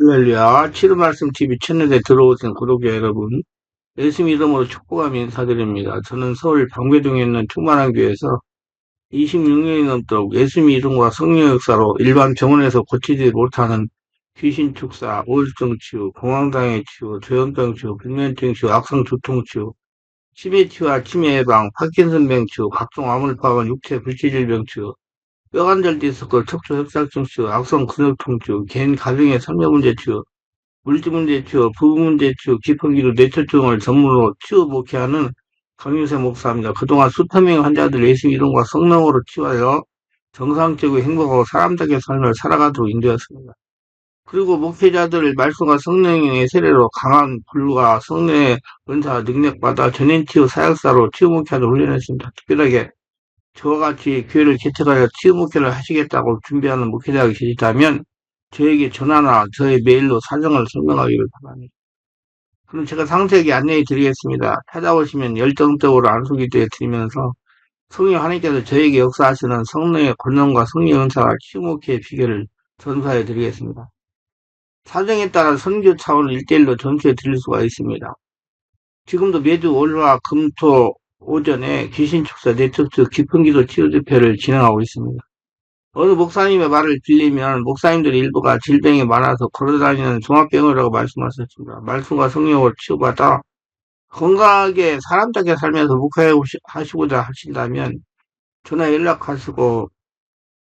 할렐루야, 치료 말씀 TV 채널에 들어오신 구독자 여러분, 예수님 이름으로 축복하며 인사드립니다. 저는 서울 방배동에 있는 충만한 교회에서 26년이 넘도록 예수님 이름과 성령 역사로 일반 병원에서 고치지 못하는 귀신 축사, 우울증 치유, 공황장애 치유, 조현병 치유, 불면증 치유, 악성 두통 치유, 치매 치유와 치매 예방, 파킨슨병 치유, 각종 암울파원 육체 불치질병 치유, 뼈관절 디스크, 척추 협착증 치유, 악성 근육통 치유, 개인 가정의 삶의 문제 치유, 물질문제 치유, 부부문제 치유, 기품기도 뇌졸중을 전문으로 치유 목회하는 강유세 목사입니다. 그동안 수천 명의 환자들 예수 이름과 성령으로 치유하여 정상적이고 행복하고 사람답게 삶을 살아가도록 인도했습니다. 그리고 목회자들 말씀과 성령의 세례로 강한 불과 성령의 은사 능력받아 전인치유 사역사로 치유 목회하도록 훈련했습니다. 특별하게 저와 같이 교회를 개척하여 치유 목회를 하시겠다고 준비하는 목회자가 계시다면 저에게 전화나 저의 메일로 사정을 설명하기를 바랍니다. 그럼 제가 상세하게 안내해 드리겠습니다. 찾아오시면 열정적으로 안수기도해 드리면서 성령 하나님께서 저에게 역사하시는 성령의 권능과 성령의 은사와 치유 목회의 비결을 전수해 드리겠습니다. 사정에 따라 선교 차원을 1대1로 전수해 드릴 수가 있습니다. 지금도 매주 월화 금토 오전에 귀신축사 네트워크 깊은기도 치유집회를 진행하고 있습니다. 어느 목사님의 말을 빌리면 목사님들 일부가 질병이 많아서 걸어다니는 종합병이라고 말씀하셨습니다. 말씀과 성령으로 치유받아 건강하게 사람답게 살면서 목회하시고자 하신다면 전화 연락하시고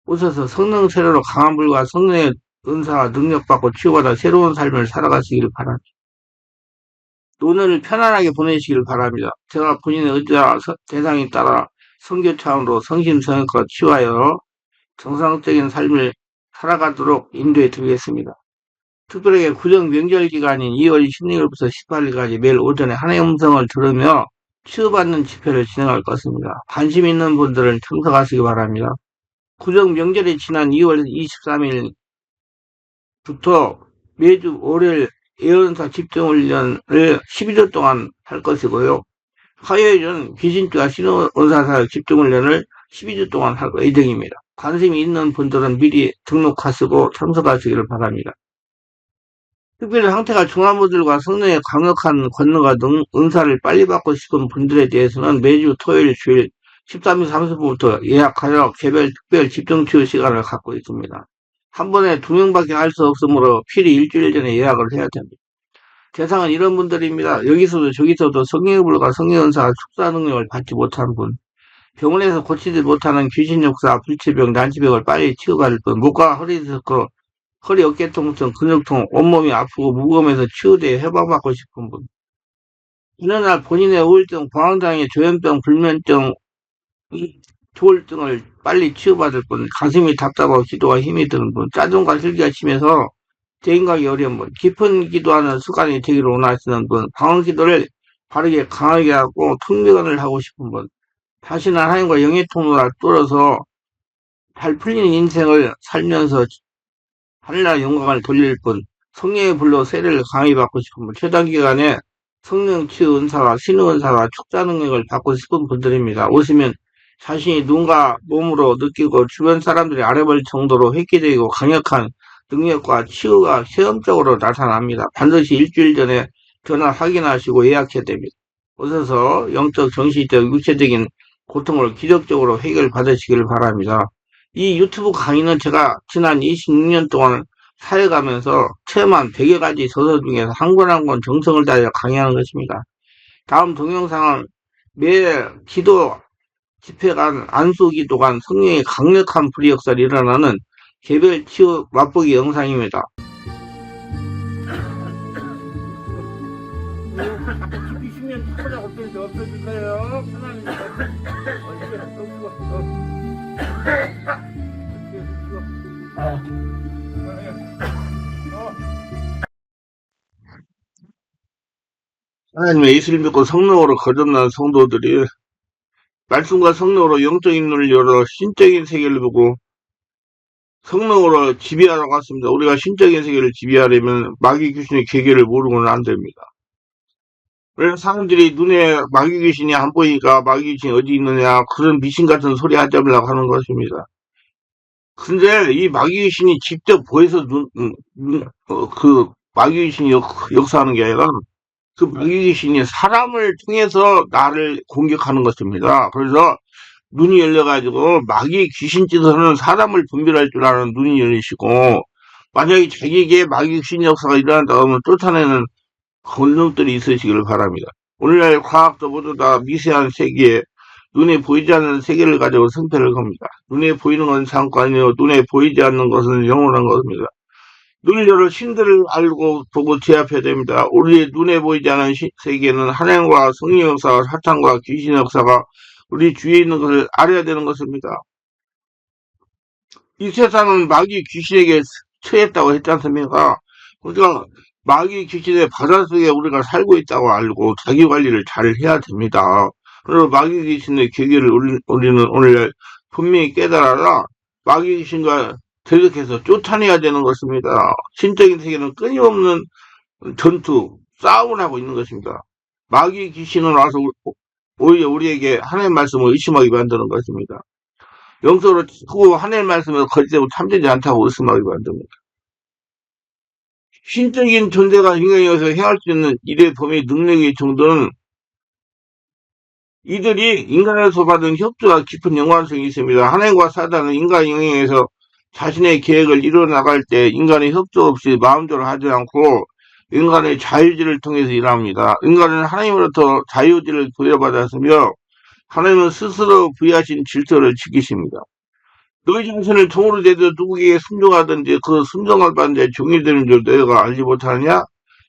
오셔서 성령 세례로 강한 불과 성령의 은사와 능력받고 치유받아 새로운 삶을 살아가시기를 바랍니다. 오늘을 편안하게 보내시기를 바랍니다. 제가 본인의 의지와 대상에 따라 선교 차원으로 성심성의껏 치유하여 정상적인 삶을 살아가도록 인도해 드리겠습니다. 특별하게 구정 명절 기간인 2월 16일부터 18일까지 매일 오전에 하나님의 음성을 들으며 치유받는 집회를 진행할 것입니다. 관심 있는 분들은 참석하시기 바랍니다. 구정 명절이 지난 2월 23일부터 매주 월요일 예언사 집중훈련을 12주 동안 할 것이고요. 화요일은 귀신주와 신원사사역 집중훈련을 12주 동안 할 예정입니다. 관심이 있는 분들은 미리 등록하시고 참석하시기를 바랍니다. 특별히 상태가 중한 분들과 성령의 강력한 권능과 은사를 빨리 받고 싶은 분들에 대해서는 매주 토요일 주일 13시 30분부터 예약하여 개별 특별 집중치유 시간을 갖고 있습니다. 한 번에 2명밖에 할 수 없으므로 필히 일주일 전에 예약을 해야 됩니다. 대상은 이런 분들입니다. 여기서도 저기서도 성령의 불과 성령의 은사와 축사 능력을 받지 못한 분, 병원에서 고치지 못하는 귀신 역사, 불치병, 난치병을 빨리 치유받을 분, 목과 허리 디스크, 허리 어깨 통증, 근육통, 온몸이 아프고 무거움에서 치유되어 해방받고 싶은 분, 어느 날 본인의 우울증, 공황장애, 조현병, 불면증, 조울증을 빨리 치유받을 분, 가슴이 답답하고 기도가 힘이 드는 분, 짜증과 슬기가 심해서 대인가기 어려운 분, 깊은 기도하는 습관이 되기를 원하시는 분, 방언 기도를 바르게 강하게 하고 통미관을 하고 싶은 분, 다시는 하나님과 영의 통로를 뚫어서 잘 풀리는 인생을 살면서 하늘나라 영광을 돌릴 분, 성령의 불로 세례를 강하게 받고 싶은 분, 최단 기간에 성령 치유 은사와 신의 은사와 축자 능력을 받고 싶은 분들입니다. 오시면 자신이 눈과 몸으로 느끼고 주변 사람들이 알아볼 정도로 획기적이고 강력한 능력과 치유가 체험적으로 나타납니다. 반드시 일주일 전에 전화 확인하시고 예약해야 됩니다. 오셔서 영적, 정신적, 육체적인 고통을 기적적으로 해결받으시기를 바랍니다. 이 유튜브 강의는 제가 지난 26년 동안 사역하면서 체험한 100여 가지 저서 중에서 한 권 한 권 정성을 다하여 강의하는 것입니다. 다음 동영상은 매 기도 집회간, 안수기도간 성령의 강력한 불의 역사를 일어나는 개별 치유 맛보기 영상입니다. 깊이 쉬면 탁보자 없어질 거예요. 하나님의 예수를 믿고 성령으로 거듭난 성도들이 말씀과 성령으로 영적인 눈을 열어 신적인 세계를 보고 성령으로 지배하러 갔습니다. 우리가 신적인 세계를 지배하려면 마귀 귀신의 계계를 모르고는 안 됩니다. 왜 사람들이 눈에 마귀 귀신이 안 보이니까 마귀 귀신이 어디 있느냐 그런 미신 같은 소리 하지 말라고 하는 것입니다. 근데 이 마귀 귀신이 직접 보여서 그 마귀 귀신이 역사하는 게 아니라 그 마귀 귀신이 사람을 통해서 나를 공격하는 것입니다. 그래서 눈이 열려가지고 마귀 귀신 짓에서는 사람을 분별할 줄 아는 눈이 열리시고, 만약에 자기에게 마귀 귀신 역사가 일어난다고 하면 쫓아내는 권능들이 있으시기를 바랍니다. 오늘날 과학도 모두 다 미세한 세계에 눈에 보이지 않는 세계를 가지고 승패를 겁니다. 눈에 보이는 건 잠깐이요, 눈에 보이지 않는 것은 영원한 것입니다. 눈을 열어 신들을 알고 보고 제압해야 됩니다. 우리의 눈에 보이지 않는 세계에는 하나님과 성령 역사와 사탄과 귀신 역사가 우리 주위에 있는 것을 알아야 되는 것입니다. 이 세상은 마귀 귀신에게 처했다고 했지 않습니까? 그러니까 마귀 귀신의 바닷속에 우리가 살고 있다고 알고 자기 관리를 잘 해야 됩니다. 그리고 마귀 귀신의 계기를 우리는 오늘 분명히 깨달아라. 마귀 귀신과 대적해서 쫓아내야 되는 것입니다. 신적인 세계는 끊임없는 전투, 싸움을 하고 있는 것입니다. 마귀 귀신은 와서 오히려 우리에게 하나님 말씀을 의심하게 만드는 것입니다. 영적으로 자꾸 하나님 말씀을 거짓되고 참되지 않다고 의심하게 만듭니다. 신적인 존재가 인간에서 행할 수 있는 일의 범위 능력의 정도는 이들이 인간에서 받은 협조와 깊은 연관성이 있습니다. 하나님과 사단은 인간 영역에서 자신의 계획을 이뤄나갈 때 인간의 협조 없이 마음대로 하지 않고 인간의 자유지를 통해서 일합니다. 인간은 하나님으로부터 자유지를 부여받았으며 하나님은 스스로 부여하신 질서를 지키십니다. 너희 자신을 종으로 대도 누구에게 순종하든지 그 순종을 받는 데 종이 되는 줄 너희가 알지 못하느냐?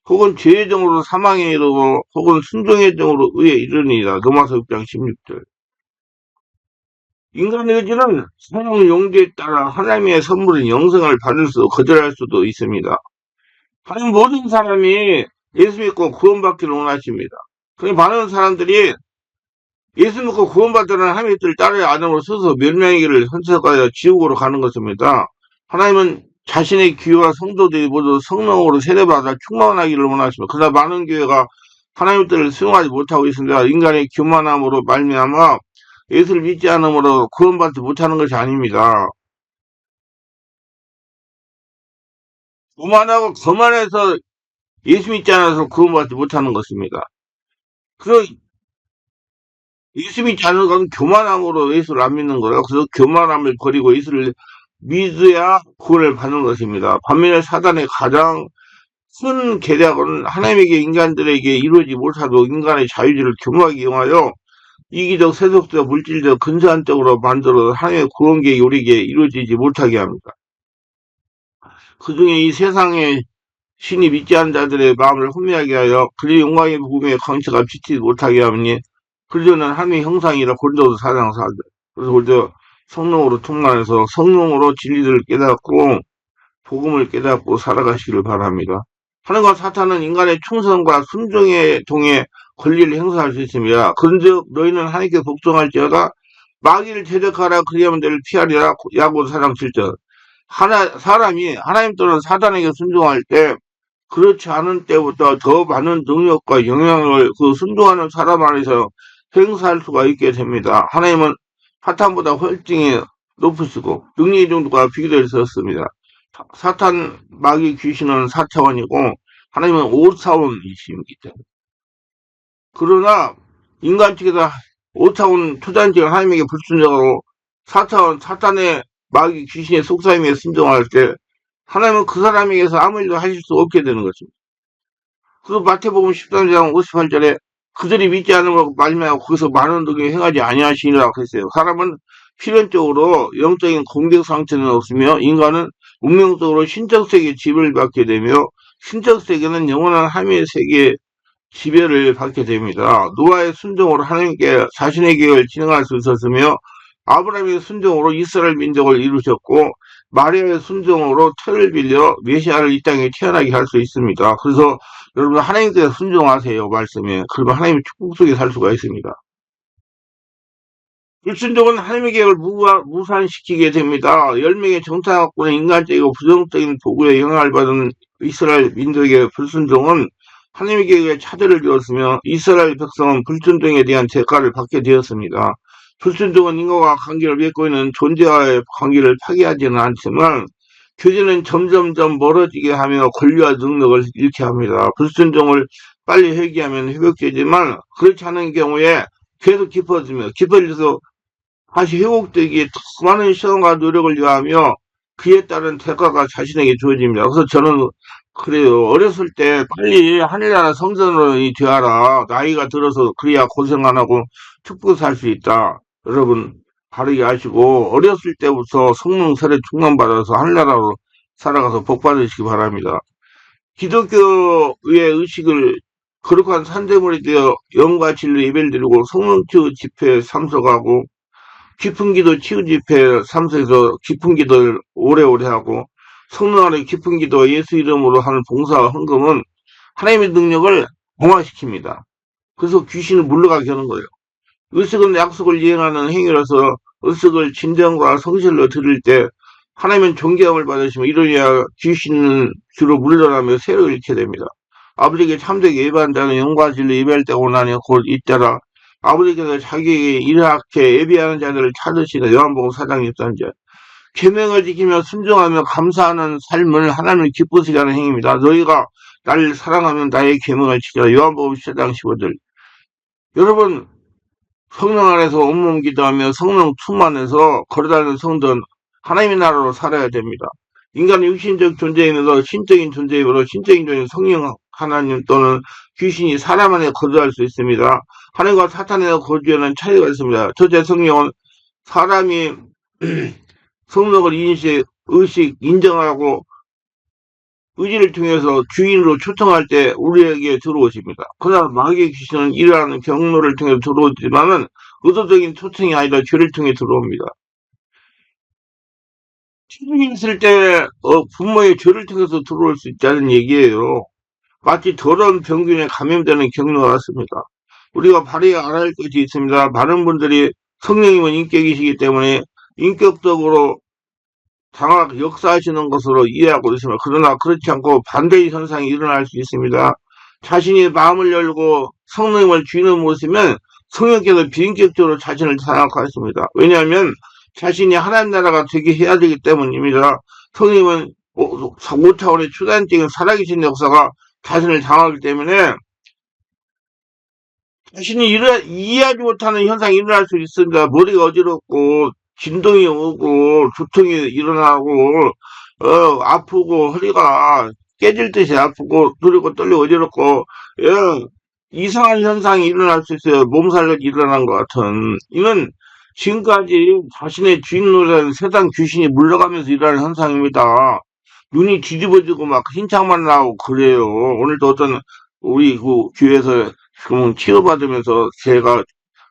혹은 죄의 종으로 사망에 이르고 혹은 순종의 종으로 의에 이르니라. 로마서 6장 16절. 인간의 의지는 사용 용도에 따라 하나님의 선물인 영생을 받을 수 거절할 수도 있습니다. 하나님 모든 사람이 예수 믿고 구원받기를 원하십니다. 그런데 많은 사람들이 예수 믿고 구원받으라는 하나님의 뜻을 따르지 않음으로 스스로 멸망의 선택하여 지옥으로 가는 것입니다. 하나님은 자신의 귀와 성도들이 모두 성령으로 세례받아 충만하기를 원하십니다. 그러나 많은 교회가 하나님의 뜻을 수용하지 못하고 있습니다. 인간의 교만함으로 말미암아 예수를 믿지 않으므로 구원받지 못하는 것이 아닙니다. 교만하고 거만해서 예수 믿지 않아서 구원받지 못하는 것입니다. 그래서 예수 믿지 않는 것은 교만함으로 예수를 안 믿는 거예요. 그래서 교만함을 버리고 예수를 믿어야 구원을 받는 것입니다. 반면에 사단의 가장 큰 계략은 하나님에게 인간들에게 이루어지지 못하도록 인간의 자유지를 교묘하게 이용하여 이기적, 세속적, 물질적, 근사한 쪽으로 만들어 하나님의 구원 계획이 우리에게 이루어지지 못하게 합니다. 그 중에 이 세상의 신이 믿지 않는 자들의 마음을 혼미하게 하여 그의 영광의 복음의 광채가 비치지 못하게 하니 그들은 하나님의 형상이라 고린도서 4장 4절. 그래서 우리도 성령으로 충만해서 성령으로 진리를 깨닫고 복음을 깨닫고 살아가시기를 바랍니다. 하나님과 사탄은 인간의 충성과 순종에 통해 권리를 행사할 수 있습니다. 그런즉 너희는 하나님께 복종할지어다 마귀를 대적하라 그리하면 너를 피하리라. 야고보서 4장 7절. 사람이 하나님 또는 사단에게 순종할 때 그렇지 않은 때보다 더 많은 능력과 영향을 그 순종하는 사람 안에서 행사할 수가 있게 됩니다. 하나님은 사탄보다 훨씬 높으시고 능력의 정도가 비교될 수 없습니다. 사탄 마귀 귀신은 4차원이고 하나님은 5차원이십니다. 그러나 인간 측에서 5차원 초단지가 하나님에게 불순종하고 4차원 사탄의 마귀 귀신의 속삭임에 순종할 때 하나님은 그 사람에게서 아무 일도 하실 수 없게 되는 것입니다. 그리고 마태복음 13장 58절에 그들이 믿지 않으므로 말미암아 거기서 많은 능력을 행하지 아니하시니라고 했어요. 사람은 필연적으로 영적인 공격 상태는 없으며 인간은 운명적으로 신적 세계의 지배를 받게 되며 신적 세계는 영원한 하나님의 세계의 지배를 받게 됩니다. 노아의 순종으로 하나님께 자신의 계획을 진행할 수 있었으며 아브라함의 순종으로 이스라엘 민족을 이루셨고 마리아의 순종으로 터를 빌려 메시아를 이 땅에 태어나게 할 수 있습니다. 그래서 여러분 하나님께 순종하세요. 말씀에. 그러면 하나님의 축복 속에 살 수가 있습니다. 불순종은 하나님의 계획을 무산시키게 됩니다. 10명의 정탐학군의 인간적이고 부정적인 도구에 영향을 받은 이스라엘 민족의 불순종은 하나님의 계획에 차질을 주었으며 이스라엘 백성은 불순종에 대한 대가를 받게 되었습니다. 불순종은 인과와 관계를 맺고 있는 존재와의 관계를 파괴하지는 않지만 교제는 점점점 멀어지게 하며 권리와 능력을 잃게 합니다. 불순종을 빨리 회개하면 회복되지만 그렇지 않은 경우에 계속 깊어져서 다시 회복되기에 더 많은 시간과 노력을 요하며 그에 따른 대가가 자신에게 주어집니다. 그래서 저는 그래요. 어렸을 때 빨리 하늘나라 성전으로 되어라. 나이가 들어서 그래야 고생 안 하고 축복 살 수 있다. 여러분 바르게 아시고 어렸을 때부터 성령 세례 충만받아서 하늘나라로 살아가서 복 받으시기 바랍니다. 기독교의 의식을 거룩한 산재물이 되어 영과 진리 예배를 드리고 성령 치유 집회에 참석하고 깊은 기도 치유 집회에 참석해서 깊은 기도를 오래오래 하고 성령 안에 깊은 기도 예수 이름으로 하는 봉사와 헌금은 하나님의 능력을 강화시킵니다. 그래서 귀신을 물러가게 하는 거예요. 의식은 약속을 이행하는 행위라서 의식을 진정과 성실로 드릴 때 하나님은 존경을 받으시며 이러냐 귀신은 주로 물러나며 새로 잃게 됩니다. 아버지에게 참되게 예배한 자는 영과 진리 예배할 때 오나니 곧 이때라. 아버지께서 자기에게 이렇게 예배하는 자들을 찾으시는 요한복음 4장 13절. 계명을 지키며 순종하며 감사하는 삶을 하나님을 기쁘시게 하는 행위입니다. 너희가 나를 사랑하면 나의 계명을 지켜라. 요한복음 14장 15절. 여러분 성령 안에서 온몸 기도하며 성령 충만해서 걸어다니는 성전 하나님의 나라로 살아야 됩니다. 인간은 육신적 존재이면서 신적인 존재이므로 신적인 존재는 성령 하나님 또는 귀신이 사람 안에 거주할 수 있습니다. 하나님과 사탄의 거주에는 차이가 있습니다. 첫째 성령은 사람이 성령을 의식, 인정하고 의지를 통해서 주인으로 초청할 때 우리에게 들어오십니다. 그러나 마귀의 귀신은 이러한 경로를 통해 들어오지만은 의도적인 초청이 아니라 죄를 통해 들어옵니다. 체중이 있을 때 부모의 죄를 통해서 들어올 수 있다는 얘기예요. 마치 더러운 병균에 감염되는 경로가 같습니다. 우리가 바르게 알아야 할 것이 있습니다. 많은 분들이 성령님은 인격이시기 때문에 인격적으로 역사하시는 것으로 이해하고 있습니다. 그러나 그렇지 않고 반대의 현상이 일어날 수 있습니다. 자신이 마음을 열고 성령님을 주인으로 모시면 성령께서 비인격적으로 자신을 장악하십니다. 왜냐하면 자신이 하나님 나라가 되게 해야 되기 때문입니다. 성령님은 5차원의 초단적인 살아계신 역사가 자신을 장악하기 때문에 자신이 이해하지 못하는 현상이 일어날 수 있습니다. 머리가 어지럽고 진동이 오고 두통이 일어나고 아프고 허리가 깨질 듯이 아프고 두리고 떨리고 어지럽고 이상한 현상이 일어날 수 있어요. 몸살력이 일어난 것 같은. 이는 지금까지 자신의 주인으로는 세상 귀신이 물러가면서 일어나는 현상입니다. 눈이 뒤집어지고 막 흰창만 나오고 그래요. 오늘도 어떤 우리 그 교회에서 지금 치료받으면서 제가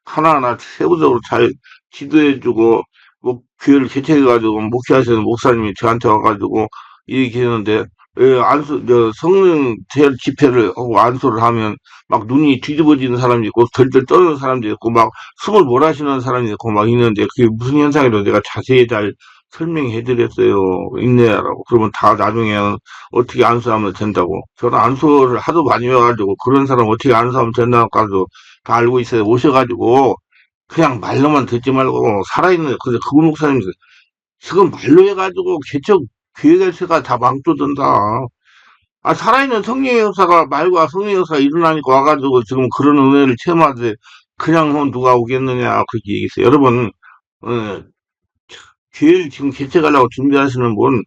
하나하나 세부적으로 잘 지도해주고 뭐 교회를 개최해가지고 목회하시는 목사님이 저한테 와가지고 얘기했는데 성령 집회를 하고 안수를 하면 막 눈이 뒤집어지는 사람이 있고 덜덜 떠는 사람도 있고 막 숨을 몰아쉬는 사람이 있고 막 있는데 그게 무슨 현상이라고 내가 자세히 잘 설명해 드렸어요. 인내하라고. 그러면 다 나중에 어떻게 안수하면 된다고. 저는 안수를 하도 많이 해가지고 그런 사람 어떻게 안수하면 된다고까지도 다 알고 있어요. 오셔가지고 그냥 말로만 듣지 말고 살아있는 그 목사님 지금 말로 해가지고 개척 교회 개체가 다 망조든다. 살아있는 성령의 역사가 말과 성령의 역사가 일어나니까 와가지고 지금 그런 은혜를 체험하는데 그냥 누가 오겠느냐 그렇게 얘기했어요. 여러분 교회를 지금 개척하려고 준비하시는 분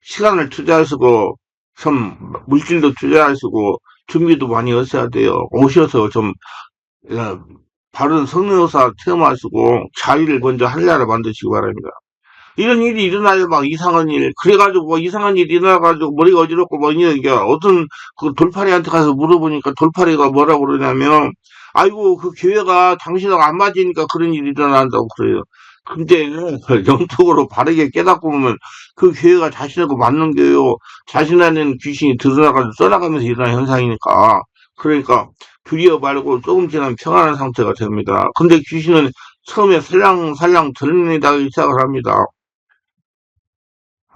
시간을 투자하시고 참 물질도 투자하시고 준비도 많이 하셔야 돼요. 오셔서 좀 바른 성령역사 체험하시고 자유를 먼저 하늘나라 만드시기 바랍니다. 이런 일이 일어나요, 막 이상한 일. 그래가지고 뭐 이상한 일이 일어나가지고 머리가 어지럽고 뭐 이런 게 어떤 그 돌팔이한테 가서 물어보니까 돌팔이가 뭐라고 그러냐면 아이고 그 교회가 당신하고 안 맞으니까 그런 일이 일어난다고 그래요. 근데 영적으로 바르게 깨닫고 보면 그 교회가 자신하고 맞는 교회요. 자신 안에는 귀신이 드러나가지고 써나가면서 일어나는 현상이니까. 그러니까 두려워 말고 조금 지나면 평안한 상태가 됩니다. 근데 귀신은 처음에 살랑살랑 들리다기 시작을 합니다.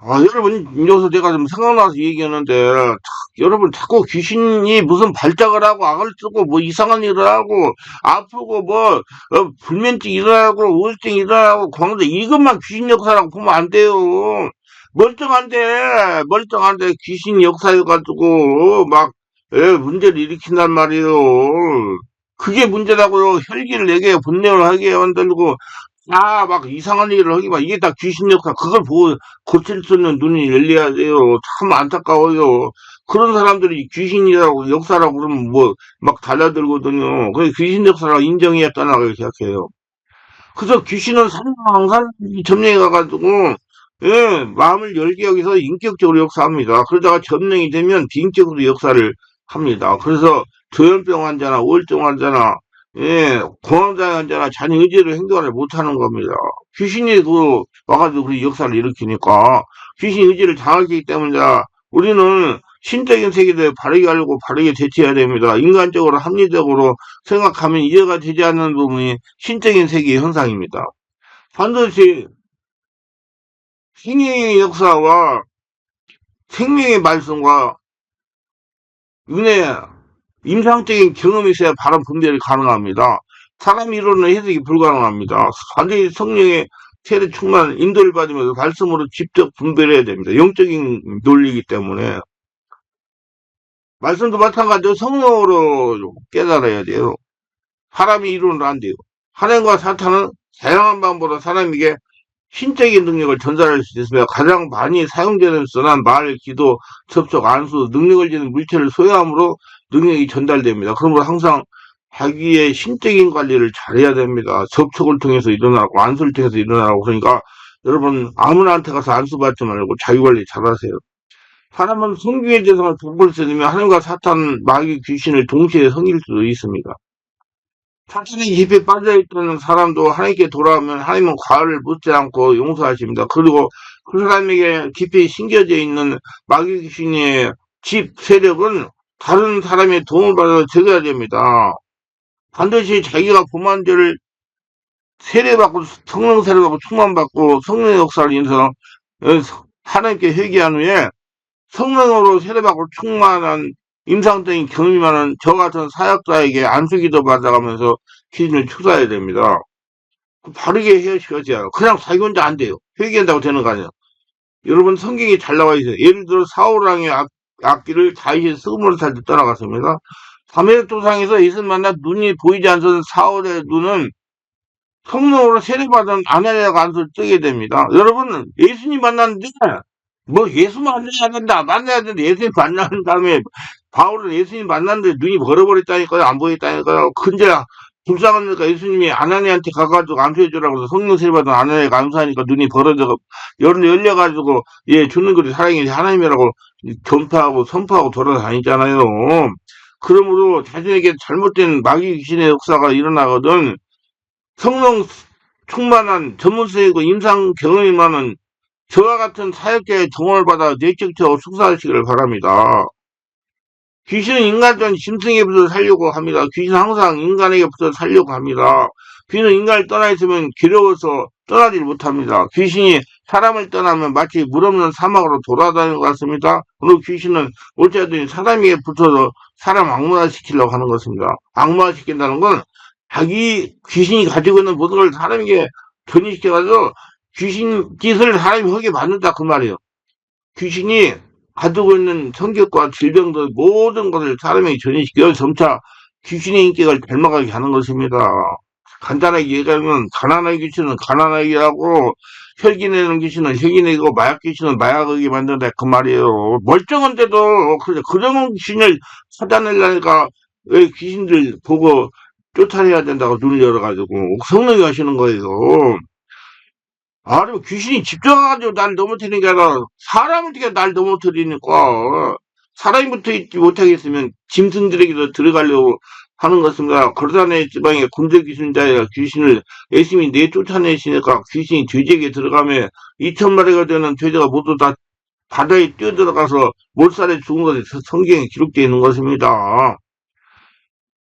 여러분, 여기서 내가 좀 생각나서 얘기하는데, 여러분, 자꾸 귀신이 무슨 발작을 하고, 악을 쓰고, 뭐 이상한 일을 하고, 아프고, 뭐, 불면증 일어나고, 우울증 일어나고, 광대, 이것만 귀신 역사라고 보면 안 돼요. 멀쩡한데, 귀신 역사여가지고, 막, 문제를 일으킨단 말이에요. 그게 문제라고요. 혈기를 내게, 분열을 하게 만들고, 막 이상한 일을 하기만, 이게 다 귀신 역사, 그걸 보고 고칠 수 있는 눈이 열려야 돼요. 참 안타까워요. 그런 사람들이 귀신이라고, 역사라고 그러면 뭐, 막 달라들거든요. 그래, 귀신 역사라고 인정해야 떠나가기 시작해요. 그래서 귀신은 항상 점령해 가가지고, 마음을 열게 여기서 인격적으로 역사합니다. 그러다가 점령이 되면 비인격으로 역사를 합니다. 그래서 조현병 환자나 우울증 환자나, 공황장애 환자나 자기 의지로 행동을 못하는 겁니다. 귀신이 와가지고 그 역사를 일으키니까 귀신 의지를 장악하기 때문에 우리는 신적인 세계를 바르게 알고 바르게 대처해야 됩니다. 인간적으로 합리적으로 생각하면 이해가 되지 않는 부분이 신적인 세계의 현상입니다. 반드시 생명의 역사와 생명의 말씀과 윤회, 임상적인 경험이 있어야 바른 분별이 가능합니다. 사람이 이루는 해석이 불가능합니다. 반드시 성령의 세례 충만 인도를 받으면서 말씀으로 직접 분별해야 됩니다. 영적인 논리이기 때문에. 말씀도 마찬가지로 성령으로 깨달아야 돼요. 사람이 이루는 안 돼요. 하나님과 사탄은 다양한 방법으로 사람에게 신적인 능력을 전달할 수 있으며 가장 많이 사용되는 선한 말, 기도, 접촉, 안수, 능력을 지닌 물체를 소유함으로 능력이 전달됩니다. 그러므로 항상 자기의 신적인 관리를 잘해야 됩니다. 접촉을 통해서 일어나고 안수를 통해서 일어나고 그러니까 여러분 아무나한테 가서 안수 받지 말고 자기 관리 잘하세요. 사람은 성경의 대상을 복을 쓰면 하나님과 사탄, 마귀, 귀신을 동시에 섬길 수도 있습니다. 사탄의 깊이 빠져있던 사람도 하나님께 돌아오면 하나님은 과를 묻지 않고 용서하십니다. 그리고 그 사람에게 깊이 심겨져 있는 마귀 귀신의 집 세력은 다른 사람의 도움을 받아서 제거해야 됩니다. 반드시 자기가 범한 죄를 세례받고 성령 세례받고 충만받고 성령의 역사를 인해서 하나님께 회개한 후에 성령으로 세례받고 충만한 임상적인 경험이 많은 저 같은 사역자에게 안수기도 받아가면서 귀신을 축사해야 됩니다. 바르게 헤어져야 그냥 자기 혼자 안 돼요. 회개한다고 되는 거 아니에요. 여러분 성경이 잘 나와 있어요. 예를 들어 사울왕의 악기를 다윗이 스그머를 탈 때 떠나갔습니다. 다메섹 도상에서 예수 만나 눈이 보이지 않던 사울의 눈은 성령으로 세례받은 아내가 안수를 뜨게 됩니다. 여러분 예수님 만났는데 뭐 예수 만나야 된다. 예수님 만난 다음에 바울은 예수님 만났는데 눈이 벌어버렸다니까요. 안 보였다니까요. 근데 불쌍하니까 예수님이 아나니한테 가가지고 안수해주라고 해서 성령 세례받은 아나니가 안수하니까 눈이 벌어져 열려가지고 주는 것이 사랑이 하나님이라고 전파하고 선포하고 돌아다니잖아요. 그러므로 자신에게 잘못된 마귀 귀신의 역사가 일어나거든 성령 충만한 전문성이고 임상 경험이 많은 저와 같은 사역자의 동원을 받아 내적으로 축사하시기를 바랍니다. 귀신은 인간적인 짐승에부터 살려고 합니다. 귀신은 항상 인간에게부터 살려고 합니다. 귀신은 인간을 떠나 있으면 괴로워서 떠나질 못합니다. 귀신이 사람을 떠나면 마치 물 없는 사막으로 돌아다니는 것 같습니다. 그리고 귀신은 어쨌든 사람에게 붙어서 사람 악마화시키려고 하는 것입니다. 악마화시킨다는 건 자기 귀신이 가지고 있는 모든 걸 사람에게 전이시켜가지고 귀신 짓을 사람이 하게 만든다 그 말이에요. 귀신이 가지고 있는 성격과 질병들 모든 것을 사람에게 전이시켜 점차 귀신의 인격을 닮아가게 하는 것입니다. 간단하게 얘기하면 가난한 귀신은 가난하게 하고 혈기 내는 귀신은 혈기 내고 마약 귀신은 마약하게 만든다 그 말이에요. 멀쩡한데도 그런 귀신을 찾아내려니까 왜 귀신들 보고 쫓아내야 된다고 눈을 열어가지고 성령이 하시는 거예요. 아니, 귀신이 집중해가지고 날 넘어뜨리는 게 아니라, 사람을 어떻게 날 넘어뜨리니까, 사람이부터 있지 못하겠으면, 짐승들에게도 들어가려고 하는 것입니다. 거르다네 지방의 군대 귀신자야 귀신을 열심히 내쫓아내시니까, 귀신이 돼지에게 들어가면, 2,000마리가 되는 돼지가 모두 다 바다에 뛰어들어가서 몰살에 죽은 것이 성경에 기록되어 있는 것입니다.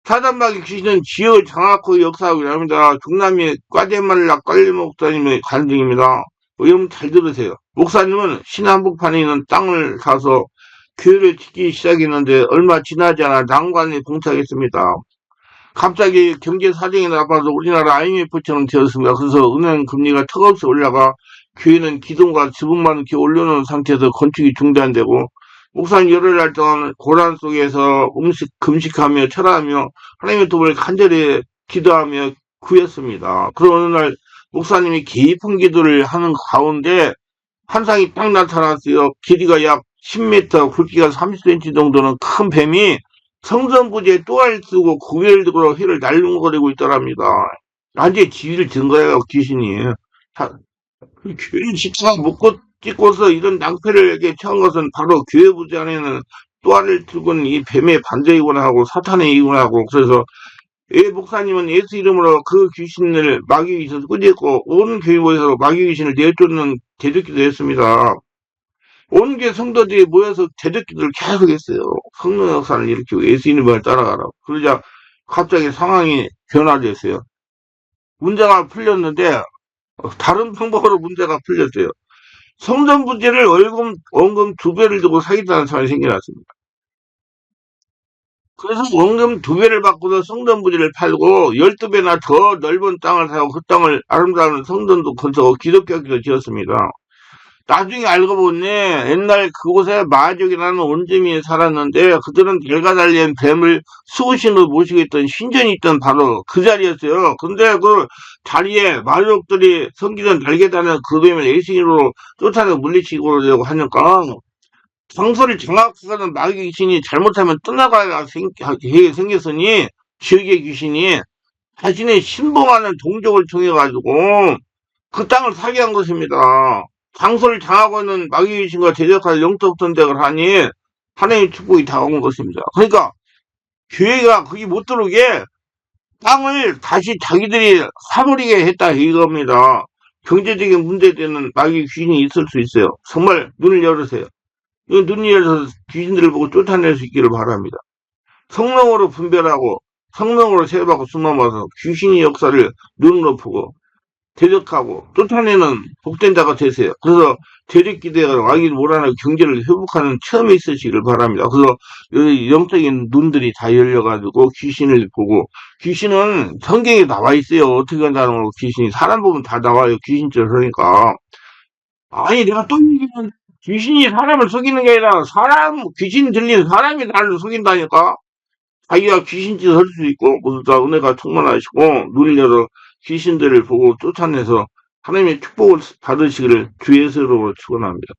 사단마귀 귀신은 지역을 장악하고 역사하고 합니다. 중남미 과제말라 깔리 목사님의 간증입니다. 여러분 잘 들으세요. 목사님은 신한복판에 있는 땅을 사서 교회를 짓기 시작했는데 얼마 지나지 않아 난관에 봉착했습니다. 갑자기 경제 사정이 나빠서 우리나라 IMF처럼 되었습니다. 그래서 은행 금리가 턱없이 올라가 교회는 기둥과 지붕만 이렇게 올려놓은 상태에서 건축이 중단되고 목사님 열흘 동안 고난 속에서 금식하며 철하며 하나님의 도움을 간절히 기도하며 구했습니다. 그런 어느 날 목사님이 깊은 기도를 하는 가운데 환상이 딱 나타났어요. 길이가 약 10m, 굵기가 30cm 정도는 큰 뱀이 성전부지에 또알 쓰고 고개를 들고 혀를 날름거리고 있더랍니다. 완전히 지위를 든 거예요, 귀신이. 교회를 짓다가 묶고 찍고서 이런 낭패를 처한 것은 바로 교회 부지 안에는 또알을 들고 있는 이 뱀의 반대이구나 하고 사탄의 이구나 하고 그래서 목사님은 예수 이름으로 그 귀신을 마귀 귀신을 끄집고 온 교회 모여서 마귀 귀신을 내쫓는 대적기도 했습니다. 온 교회 성도들이 모여서 대적기도를 계속 했어요. 성령 역사를 일으키고 예수 이름을 따라가라고. 그러자 갑자기 상황이 변화됐어요. 문제가 풀렸는데 다른 방법으로 문제가 풀렸어요. 성전 부지를 원금 2배를 주고 사겠다는 사람이 생겨났습니다. 그래서 원금 2배를 받고서 성전 부지를 팔고 12배나 더 넓은 땅을 사고 그 땅을 아름다운 성전도 건설하고 기독교학교도 지었습니다. 나중에 알고 보니 옛날 그곳에 마족이라는 원주민이 살았는데 그들은 달과 달린 뱀을 수호신으로 모시고 있던 신전이 있던 바로 그 자리였어요. 근데 그 자리에 마족들이 섬기던 달게다는 그 뱀을 예수님으로 쫓아내 물리치고 하니까 장소를 장악하는 마귀 귀신이 잘못하면 떠나가야 생겼으니 지옥의 귀신이 자신의 신봉하는 동족을 통해 가지고 그 땅을 사게 한 것입니다. 장소를 장하고 있는 마귀 귀신과 대적할 영적 전쟁을 하니 하나님의 축복이 다가온 것입니다. 그러니까 교회가 거기 못 들어오게 땅을 다시 자기들이 사버리게 했다 이겁니다. 경제적인 문제되는 마귀 귀신이 있을 수 있어요. 정말 눈을 열으세요. 눈이 열려서 귀신들을 보고 쫓아낼 수 있기를 바랍니다. 성령으로 분별하고 성령으로 세례받고 숨어봐서 귀신의 역사를 눈으로 보고 대적하고 쫓아내는 복된 자가 되세요. 그래서 대적기대가 왕이 몰아내고 경제를 회복하는 체험이 있으시기를 바랍니다. 그래서 영적인 눈들이 다 열려가지고 귀신을 보고 귀신은 성경에 나와 있어요. 어떻게 한다는 걸 귀신이 사람 보면 다 나와요. 귀신처럼 그러니까 아니 내가 또 얘기하는 귀신이 사람을 속이는 게 아니라 귀신 들리는 사람이 나를 속인다니까. 자기가 귀신짓 할 수 있고 모두 다 은혜가 충만하시고 눈을 열어 귀신들을 보고 쫓아내서 하나님의 축복을 받으시기를 주 예수로 축원합니다.